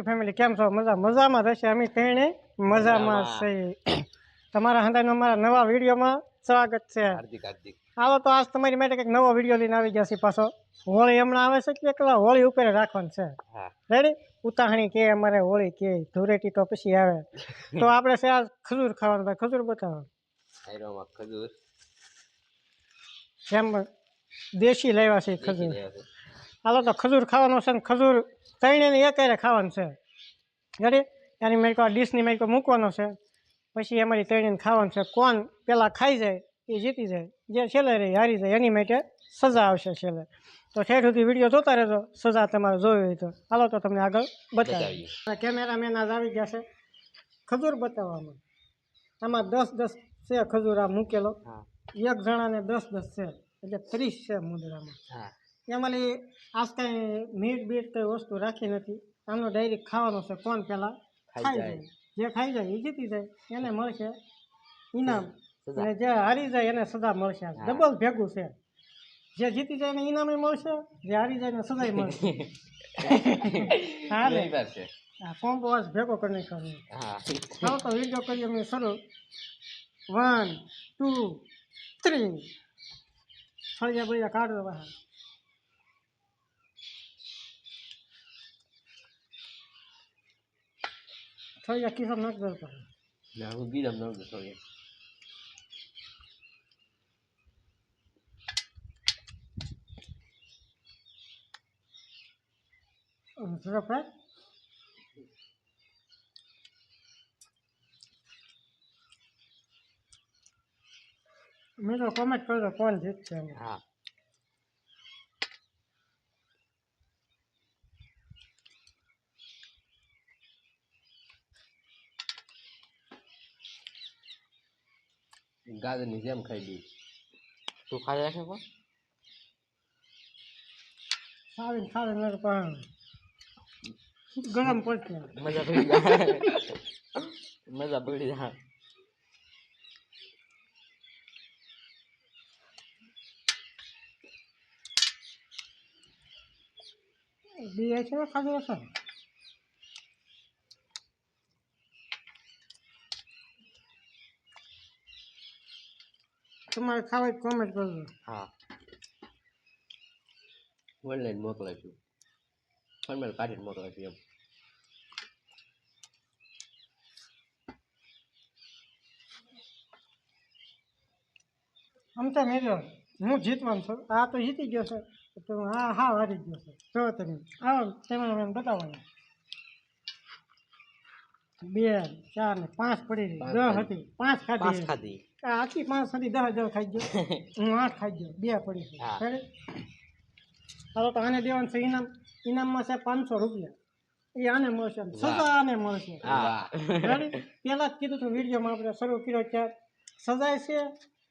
YouTube family કેમ છો? મજામાં રહેશે. અમે ત્રણે મજામાં છે. તમારા હંધાઈનો અમારા નવા વિડીયોમાં સ્વાગત છે. હાલો તો આજ તમારી માટે કંઈક નવો વિડીયો લઈને આવી ગયા છે. પાછો હોળી હમણાં આવે છે કે એકલા હોળી ઉપર રાખવાનું છે. રેડી? ઉતાહણી કે અમારે હોળી કે ધૂળેટી તો પછી આવે તો આપણે છે આ ખજૂર ખાવાનું. ભાઈ ખજૂર બતાવો. ખજૂર જેમ દેશી લાવ્યા છે ખજૂર. હાલો તો ખજૂર ખાવાનું છે ને ખજૂર ત્રણેયને એક ખાવાનું છે. રેડી? એની મેં ડીશની મેં મૂકવાનો છે. પછી અમારી ત્રણેયને ખાવાનું છે. કોણ પહેલાં ખાઈ જાય એ જીતી જાય, જે છેલ્લે રહી હારી જાય એની માટે સજા આવશે છેલ્લે. તો ઠેઠ સુધી વિડીયો જોતા રહેજો. સજા તમારે જોવી હોય તો હાલો તો તમને આગળ બતાવીએ. કેમેરામેન આજ આવી ગયા છે ખજૂર બતાવવામાં. આમાં 10-10 છે ખજૂર આ મૂકેલો. એક જણાને 10-10 છે એટલે 30 છે મુદ્રામાં. એમાંની આજ કાંઈ મીટ બીટ કંઈ વસ્તુ રાખી નથી. આમનો ડાયરેક્ટ ખાવાનો છે. કોણ પહેલાં ખાઈ જાય, જે ખાઈ જાય એ જીતી જાય, એને મળશે ઇનામ. અને જે હારી જાય એને સજા મળશે. ડબલ ભેગું છે. જે જીતી જાય એને ઇનામે મળશે, જે હારી જાય એને સજાય મળશે. હા કોમ્બો વાસ ભેગો કરી નાખવાનો. ચાલો તો વિડીયો કરીએ અમે શરૂ. 1 2 3 ફળિયા બળિયા કાઢો બહાર. ફળિયા કિસ્સા નાખ દો. હું બીજામ નાખ દો થોડી. સરપ્રાઈઝ મિત્રો કોમેન્ટ કરજો કોણ જીતશે. હા ગાજરની જેમ ખાઈ દઈ. તું ખાઈ રાખે પણ સારી મેરે પણ ગરમ પડશે. મજા પડી જાય. મજા પડી જાય. બે છે ખાધું હશે. તમારે ખાવા કોમેન્ટ કરજો. હા ઓનલાઈન મોકલાઈશું. ફોનમાં કાઢીને મોકલાઈશું એમ. આમ તો મેજો હું જીતવાનું છું. આ તો જીતી ગયો છે તો હા હારી ગયો છે. જો તમે આવો તમે બતાવવાનું. 2 4 ને 5 પડી રહી. 10 હતી 5 ખાધી. આખી 5 હતી 10 ખાઈ ગયો. હું 8 ખાઈ ગયો. 2 પડી છે. હાલો તો આને દેવાનું છે ઇનામ. ઇનામમાં છે 500 રૂપિયા. એ આને મળશે, સજા આને મળશે. પેલા જ કીધું હતું વિડીયોમાં આપણે શરૂ કર્યો ત્યાં સજાય છે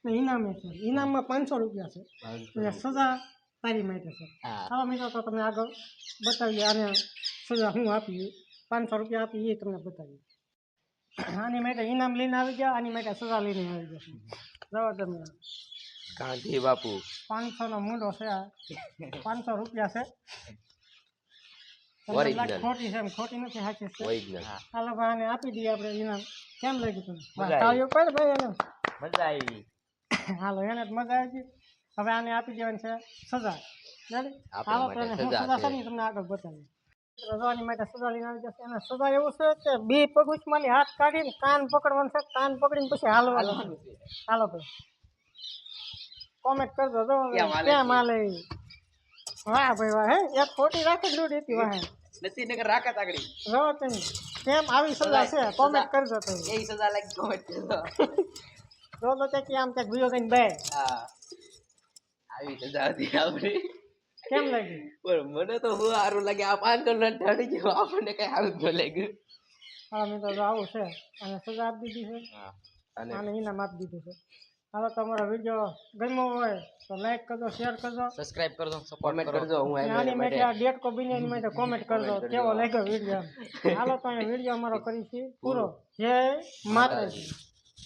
ને ઇનામે છે. ઇનામમાં 500 રૂપિયા છે એટલે સજા તારી માટે છે. આવા મિત્રો તો તમને આગળ બતાવીએ આને સજા હું આપી. 500 રૂપિયા આપી એ તમને બતાવીએ. આની માટે ઇનામ લઈને આવી ગયા, આની માટે સજા લઈને આવી ગયા. જવા તમે ગાંધી બાપુ 500 નો મૂંડો છે. 500 રૂપિયા છે. ખોટી છે એમ ખોટી નથી, સાચી છે. હાલો ભાઈ આને આપી દઈએ આપણે ઇનામ. કેમ લાગ્યું તમને? તાળીઓ પાડ ભાઈ એને. મજા આવી. હાલો એને જ મજા આવી. હવે આને આપી દેવાની છે સજા. હાલો તો એને શું સજા છે ને તમને આગળ બતાવીએ. સજાની માટે સજા લઈને આવી જશે. એને સજા એવું છે કે 2 પગ ઉચમાલી હાથ કાઢીને કાન પકડવાનું છે. કાન પકડીને પછી હાલવાનું છે. હાલો ભાઈ કોમેન્ટ કરજો. જો કેમ હાલે. વાહ ભાઈ વાહ. હે એક ખોટી રાખી જ હતી વાહ નથી નકર રાખત આગળી. જો તમે કેમ આવી સજા છે કોમેન્ટ કરજો. તો એ સજા લાગી કોમેન્ટ કરજો. જો તો કે આમ કે વિડિયો કઈ બે. હા આવી સજા હતી આપણી. કેમ લાગી? પણ મને તો હું સારું લાગે. આ 500 નો ઢળી ગયો. આપણને કઈ સારું ન લાગ્યું. હા મેં તો આવું છે અને સજા આપી દીધી છે. અને ઇનામ આપી દીધું છે. હાલો તમારો વિડીયો ગમ્યો હોય તો લાઈક કરજો, શેર કરજો, સબસ્ક્રાઇબ કરજો, સપોર્ટ કરજો. હું આની માટે આ ડેટ કો બિનિયાની માટે કોમેન્ટ કરજો કેવો લાગ્યો વિડીયો. હાલો તો વિડીયો અમારો કરીશું પૂરો. જય માતાજી.